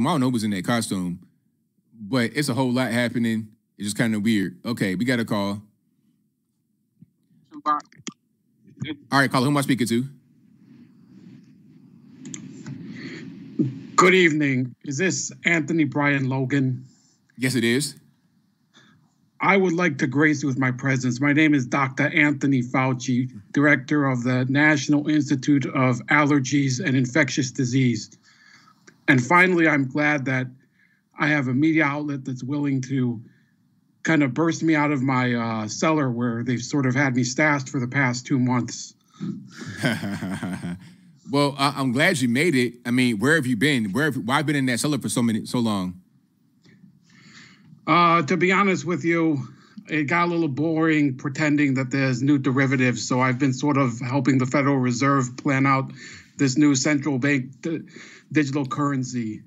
I don't know who was in that costume, but it's a whole lot happening. It's just kind of weird. Okay, we got a call. All right, caller, who am I speaking to? Good evening. Is this Anthony Brian Logan? Yes, it is. I would like to grace you with my presence. My name is Dr. Anthony Fauci, director of the National Institute of Allergies and Infectious Disease. And finally, I'm glad that I have a media outlet that's willing to kind of burst me out of my cellar where they've sort of had me stashed for the past 2 months. Well, I'm glad you made it. I mean, where have you been? Why have you been in that cellar for so long? To be honest with you, it got a little boring pretending that there's new derivatives. So I've been sort of helping the Federal Reserve plan out this new central bank digital currency,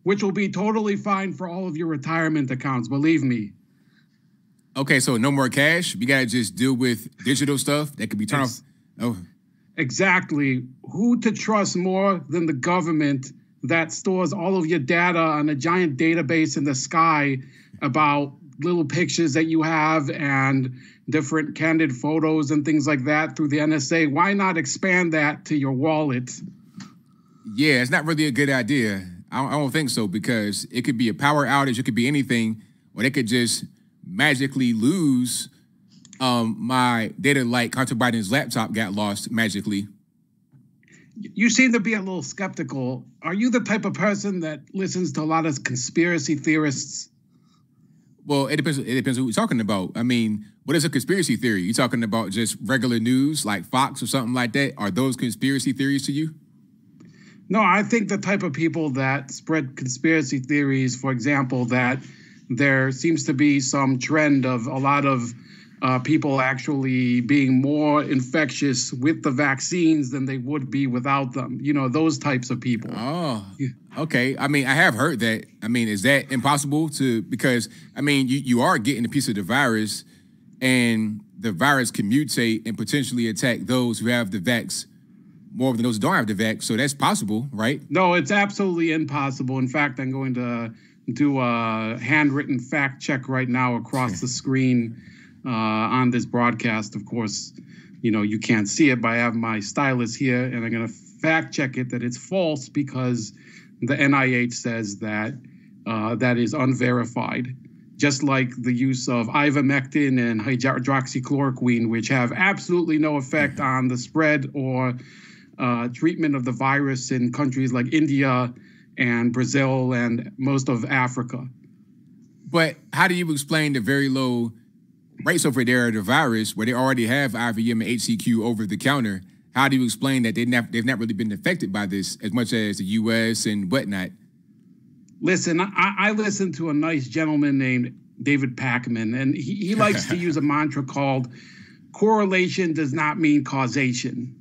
which will be totally fine for all of your retirement accounts, believe me. Okay, so no more cash? We got to just deal with digital stuff that could be turned off? Oh. Exactly. Who to trust more than the government that stores all of your data on a giant database in the sky about little pictures that you have and different candid photos and things like that through the NSA? Why not expand that to your wallet? Yeah, it's not really a good idea. I don't think so, because it could be a power outage, it could be anything, or they could just magically lose my data, like Hunter Biden's laptop got lost magically. You seem to be a little skeptical. Are you the type of person that listens to a lot of conspiracy theorists? Well, it depends who we're talking about. I mean, what is a conspiracy theory? You talking about just regular news like Fox or something like that? Are those conspiracy theories to you? No, I think the type of people that spread conspiracy theories, for example, that there seems to be some trend of a lot of people actually being more infectious with the vaccines than they would be without them. You know, those types of people. Oh, okay. I mean, I have heard that. I mean, is that impossible because, I mean, you are getting a piece of the virus, and the virus can mutate and potentially attack those who have the vax more than those who don't have the vax. So that's possible, right? No, it's absolutely impossible. In fact, I'm going to do a handwritten fact check right now across the screen on this broadcast. Of course, you know, you can't see it, but I have my stylus here, and I'm going to fact check it that it's false, because the NIH says that that is unverified. Just like the use of ivermectin and hydroxychloroquine, which have absolutely no effect on the spread or treatment of the virus in countries like India and Brazil and most of Africa. But how do you explain the very low rates over there of the virus, where they already have IVM and HCQ over the counter? How do you explain that they've not really been affected by this as much as the U.S. and whatnot? Listen, I listen to a nice gentleman named David Pakman, and he likes to use a mantra called correlation does not mean causation.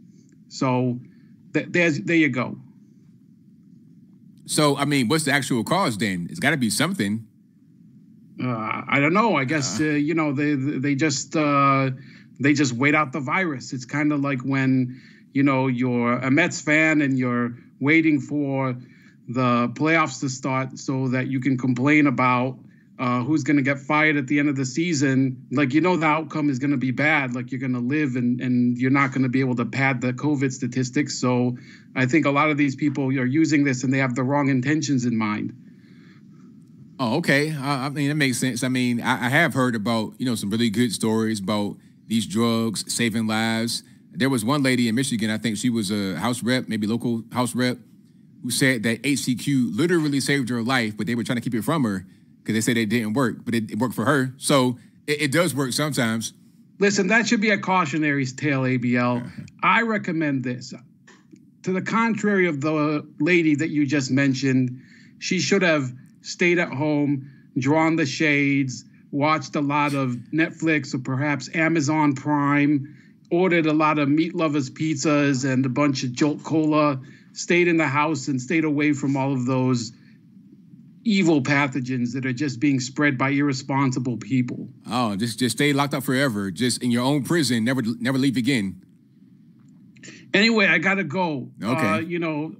So there you go. So, I mean, what's the actual cause then? It's got to be something. I don't know. I guess you know, they just wait out the virus. It's kind of like when, you know, you're a Mets fan and you're waiting for the playoffs to start so that you can complain about who's going to get fired at the end of the season. Like, you know, the outcome is going to be bad. Like, you're going to live and you're not going to be able to pad the COVID statistics. So I think a lot of these people are using this and they have the wrong intentions in mind. Oh, okay. I mean, that makes sense. I mean, I have heard about, you know, some really good stories about these drugs saving lives. There was one lady in Michigan, I think she was a house rep, maybe local house rep, who said that HCQ literally saved her life, but they were trying to keep it from her because they said it didn't work, but it worked for her. So it does work sometimes. Listen, that should be a cautionary tale, ABL. I recommend this. To the contrary of the lady that you just mentioned, she should have stayed at home, drawn the shades, watched a lot of Netflix or perhaps Amazon Prime, ordered a lot of Meat Lovers pizzas and a bunch of Jolt Cola, stayed in the house and stayed away from all of those evil pathogens that are just being spread by irresponsible people. Oh, just stay locked up forever, just in your own prison, never leave again. Anyway, I gotta go. Okay.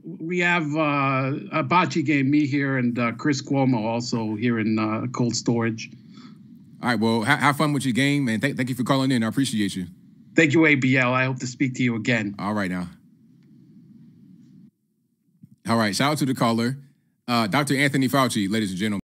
We have a bocce game. Me here and Chris Cuomo also here in cold storage. All right. Well, have fun with your game, and thank you for calling in. I appreciate you. Thank you, ABL. I hope to speak to you again. All right now. All right. Shout out to the caller, Dr. Anthony Fauci, ladies and gentlemen.